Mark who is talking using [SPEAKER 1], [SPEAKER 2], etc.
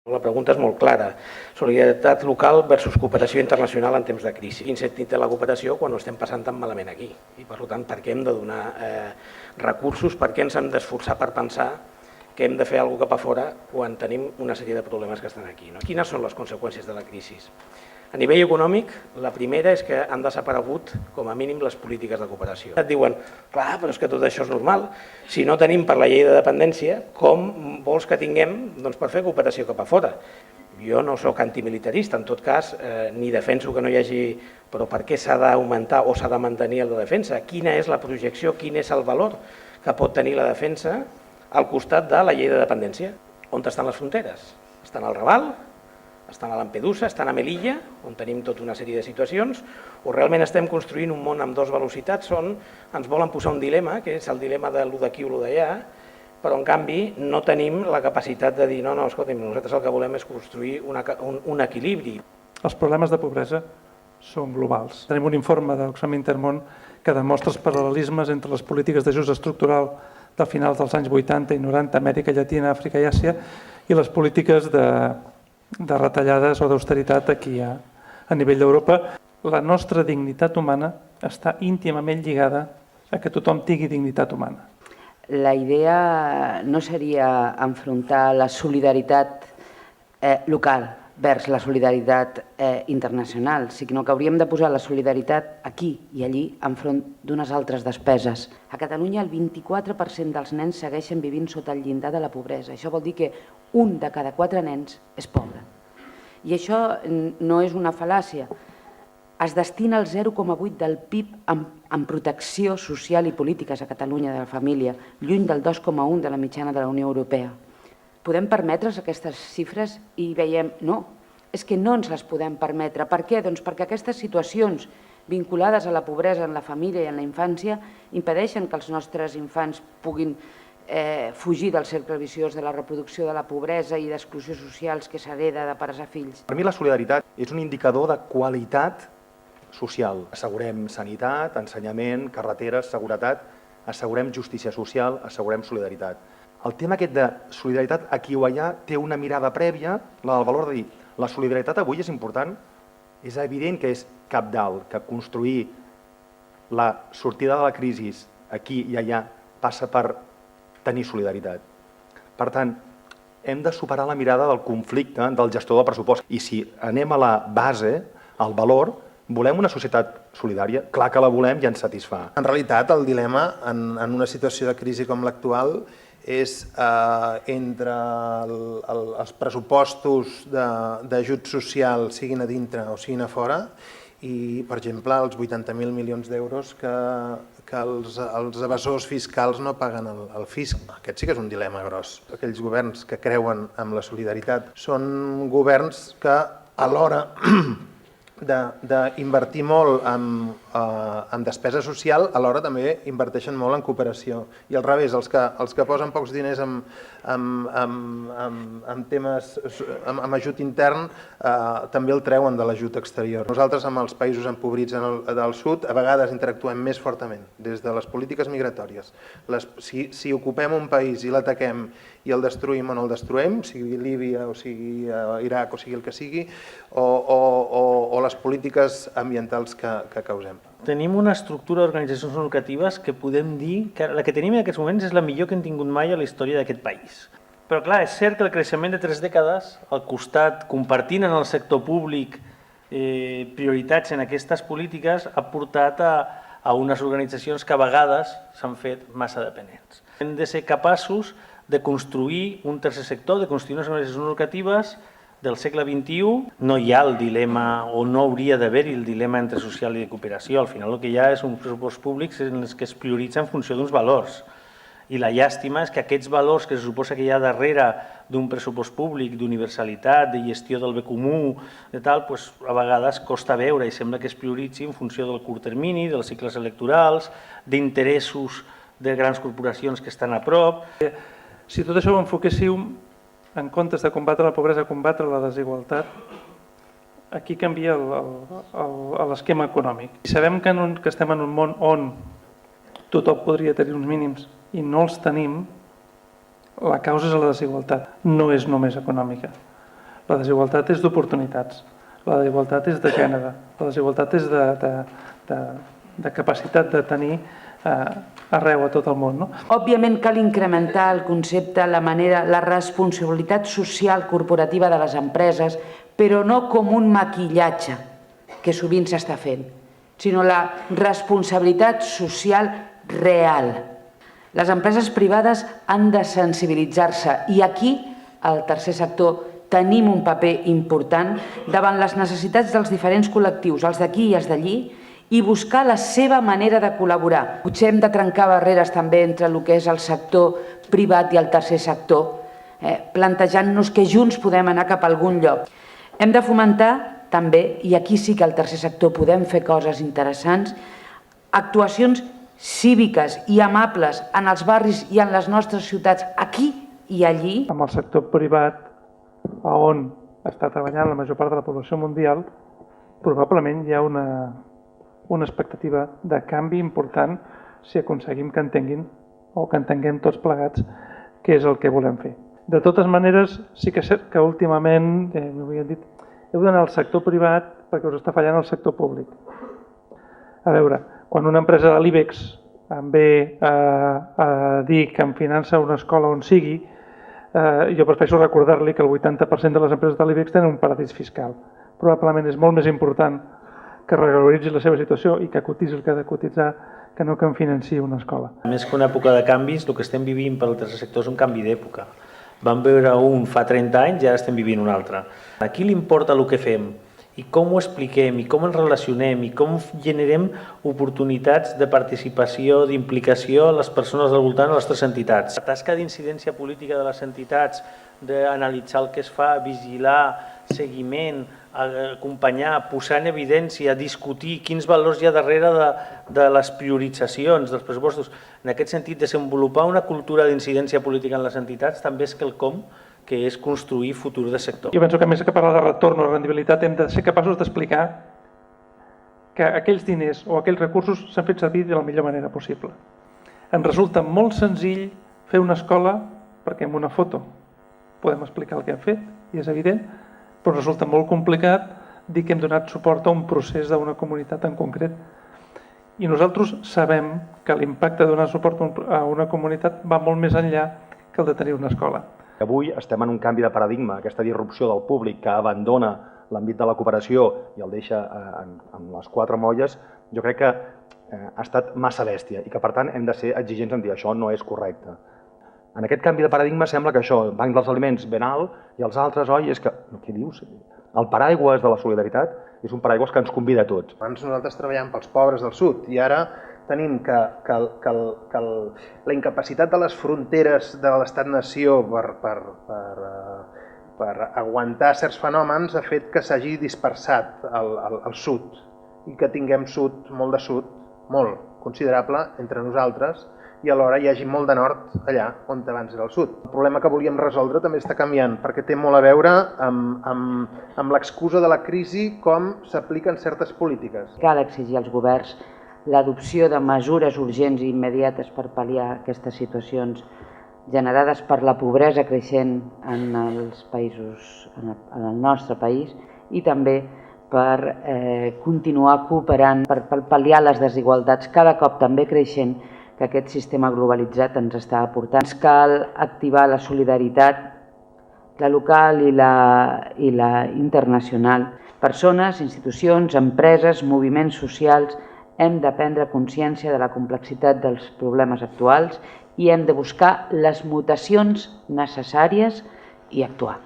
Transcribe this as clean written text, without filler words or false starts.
[SPEAKER 1] La pregunta és molt clara. Solidaritat local versus cooperació internacional en temps de crisi. Quin sentit té la cooperació quan ho estem passant tan malament aquí? I per tant, per què hem de donar recursos? Per què ens hem d'esforçar per pensar que hem de fer alguna cosa cap a fora quan tenim una sèrie de problemes que estan aquí? Quines són les conseqüències de la crisi? A nivell econòmic, la primera és que han desaparegut, com a mínim, les polítiques de cooperació. Et diuen, clar, però és que tot això és normal. Si no tenim per la llei de dependència, com vols que tinguem per fer cooperació cap a fora? Jo no sóc antimilitarista, en tot cas, ni defenso que no hi hagi... Però per què s'ha d'augmentar o s'ha de mantenir la defensa? Quina és la projecció, quin és el valor que pot tenir la defensa al costat de la llei de dependència? On estan les fronteres? Estan al Raval? Estan a Lampedusa, estan a Melilla, on tenim tota una sèrie de situacions, o realment estem construint un món amb dues velocitats on ens volen posar un dilema, que és el dilema de lo d'aquí o lo d'allà, però en canvi no tenim la capacitat de dir no, escolta'm, nosaltres el que volem és construir un equilibri.
[SPEAKER 2] Els problemes de pobresa són globals. Tenim un informe d'Oxfam Intermón que demostra els paral·lelismes entre les polítiques d'ajust estructural de finals dels anys 80 i 90 a Amèrica Llatina, Àfrica i Àsia i les polítiques de retallades o d'austeritat aquí a nivell d'Europa. La nostra dignitat humana està íntimament lligada a que tothom tingui dignitat humana.
[SPEAKER 3] La idea no seria enfrontar la solidaritat local vers la solidaritat internacional, sinó que hauríem de posar la solidaritat aquí i allí enfront d'unes altres despeses. A Catalunya el 24% dels nens segueixen vivint sota el llindar de la pobresa. Això vol dir que un de cada 4 nens és pobre. I això no és una fal·làcia. Es destina el 0,8 del PIB en protecció social i polítiques a Catalunya de la família, lluny del 2,1 de la mitjana de la Unió Europea. Podem permetre's aquestes xifres i veiem, no, és que no ens les podem permetre. Per què? Doncs perquè aquestes situacions vinculades a la pobresa en la família i en la infància impedeixen que els nostres infants puguin fugir del cercle viciós de la reproducció de la pobresa i d'exclusió socials que s'hereda de pares a fills.
[SPEAKER 4] Per mi la solidaritat és un indicador de qualitat social. Assegurem sanitat, ensenyament, carreteres, seguretat, assegurem justícia social, assegurem solidaritat. El tema aquest de solidaritat aquí o allà té una mirada prèvia, la del valor de dir la solidaritat avui és important, és evident que és cabdal, que construir la sortida de la crisi aquí i allà passa per tenir solidaritat. Per tant, hem de superar la mirada del conflicte del gestor del pressupost. I si anem a la base, al valor, volem una societat solidària? Clar que la volem i ens satisfà.
[SPEAKER 5] En realitat, el dilema en una situació de crisi com l'actual és entre els pressupostos d'ajut social siguin a dintre o siguin a fora i, per exemple, els 80.000 milions d'euros que els evasors fiscals no paguen el fisc. Aquest sí que és un dilema gros. Aquells governs que creuen en la solidaritat són governs que a l'hora d'invertir molt en despesa social, alhora també inverteixen molt en cooperació. I al revés, els que posen pocs diners en temes, amb ajut intern, també el treuen de l'ajut exterior. Nosaltres, amb els països empobrits del sud, a vegades interactuem més fortament, des de les polítiques migratòries. Si ocupem un país i l'ataquem i el destruïm o no el destruïm, sigui Líbia o sigui Iraq o sigui el que sigui, o les polítiques ambientals que causem.
[SPEAKER 6] Tenim una estructura d'organitzacions educatives que podem dir que la que tenim en aquests moments és la millor que hem tingut mai a la història d'aquest país. Però clar, és cert que el creixement de 3 dècades, al costat, compartint en el sector públic prioritats en aquestes polítiques, ha portat a unes organitzacions que a vegades s'han fet massa dependents. Hem de ser capaços de construir un tercer sector, de construir unes organitzacions educatives del segle XXI. No hi ha el dilema, o no hauria d'haver-hi el dilema entre social i de cooperació. Al final el que hi ha és un pressupost públic en els que es prioritza en funció d'uns valors. I la llàstima és que aquests valors que se suposa que hi ha darrere d'un pressupost públic, d'universalitat, de gestió del bé comú, de tal, a vegades costa veure i sembla que es prioritzi en funció del curt termini, dels cicles electorals, d'interessos de grans corporacions que estan a prop.
[SPEAKER 2] Si tot això ho enfoquéssiu en comptes de combatre la pobresa, combatre la desigualtat, aquí canvia l'esquema econòmic. I sabem que estem en un món on tothom podria tenir uns mínims i no els tenim, la causa és la desigualtat, no és només econòmica. La desigualtat és d'oportunitats, la desigualtat és de gènere, la desigualtat és de capacitat de tenir arreu a tot el món. No?
[SPEAKER 3] Òbviament cal incrementar el concepte, la manera, la responsabilitat social corporativa de les empreses, però no com un maquillatge, que sovint s'està fent, sinó la responsabilitat social real. Les empreses privades han de sensibilitzar-se i aquí, al tercer sector, tenim un paper important davant les necessitats dels diferents col·lectius, els d'aquí i els d'allí, i buscar la seva manera de col·laborar. Potser hem de trencar barreres també entre el que és el sector privat i el tercer sector, plantejant-nos que junts podem anar cap a algun lloc. Hem de fomentar també, i aquí sí que al tercer sector podem fer coses interessants, actuacions cíviques i amables en els barris i en les nostres ciutats, aquí i allí.
[SPEAKER 2] Amb el sector privat, on està treballant la major part de la població mundial, probablement hi ha una expectativa de canvi important si aconseguim que entenguin o que entenguem tots plegats què és el que volem fer. De totes maneres, sí que és cert que últimament, m'havien dit, heu d'anar al sector privat perquè us està fallant el sector públic. A veure, quan una empresa de l'IBEX em ve a dir que em finança una escola on sigui, jo prefereixo recordar-li que el 80% de les empreses de l'IBEX tenen un paradís fiscal. Probablement és molt més important que regularitzi la seva situació i que cotitzi el que ha de cotitzar que no que em financi una escola.
[SPEAKER 6] Més que una època de canvis, el que estem vivint pel tercer sector és un canvi d'època. Vam veure un fa 30 anys i ara estem vivint un altre. A qui li importa el que fem? I com ho expliquem, i com ens relacionem, i com generem oportunitats de participació, d'implicació a les persones al voltant de les nostres entitats. La tasca d'incidència política de les entitats, d'analitzar el que es fa, vigilar, seguiment, acompanyar, posar en evidència, discutir quins valors hi ha darrere de les prioritzacions dels pressupostos. En aquest sentit, desenvolupar una cultura d'incidència política en les entitats també és quelcom que és construir futur de sector.
[SPEAKER 2] Jo penso que més que parlar de retorn o rendibilitat hem de ser capaços d'explicar que aquells diners o aquells recursos s'han fet servir de la millor manera possible. Ens resulta molt senzill fer una escola perquè amb una foto podem explicar el que hem fet, i és evident, però resulta molt complicat dir que hem donat suport a un procés d'una comunitat en concret. I nosaltres sabem que l'impacte de donar suport a una comunitat va molt més enllà que el de tenir una escola.
[SPEAKER 4] Avui estem en un canvi de paradigma, aquesta disrupció del públic que abandona l'àmbit de la cooperació i el deixa en les quatre molles, jo crec que ha estat massa bèstia i que per tant hem de ser exigents en dir això no és correcte. En aquest canvi de paradigma sembla que això, el banc dels aliments ben alt i els altres, oi, és que, què dius? El paraigües de la solidaritat és un paraigües que ens convida a tots.
[SPEAKER 5] Abans nosaltres treballàvem pels pobres del sud i ara tenim que la incapacitat de les fronteres de l'estat-nació per aguantar certs fenòmens ha fet que s'hagi dispersat el sud i que tinguem sud, molt de sud, molt considerable entre nosaltres, i alhora hi hagi molt de nord allà on abans era el sud. El problema que volíem resoldre també està canviant perquè té molt a veure amb l'excusa de la crisi com s'apliquen certes polítiques.
[SPEAKER 3] Cal exigir als governs l'adopció de mesures urgents i immediates per pal·liar aquestes situacions generades per la pobresa creixent en els països, en el nostre país, i també per continuar cooperant, per pal·liar les desigualtats cada cop també creixent que aquest sistema globalitzat ens està aportant. Ens cal activar la solidaritat, la local i la internacional. Persones, institucions, empreses, moviments socials, hem de prendre consciència de la complexitat dels problemes actuals i hem de buscar les mutacions necessàries i actuar.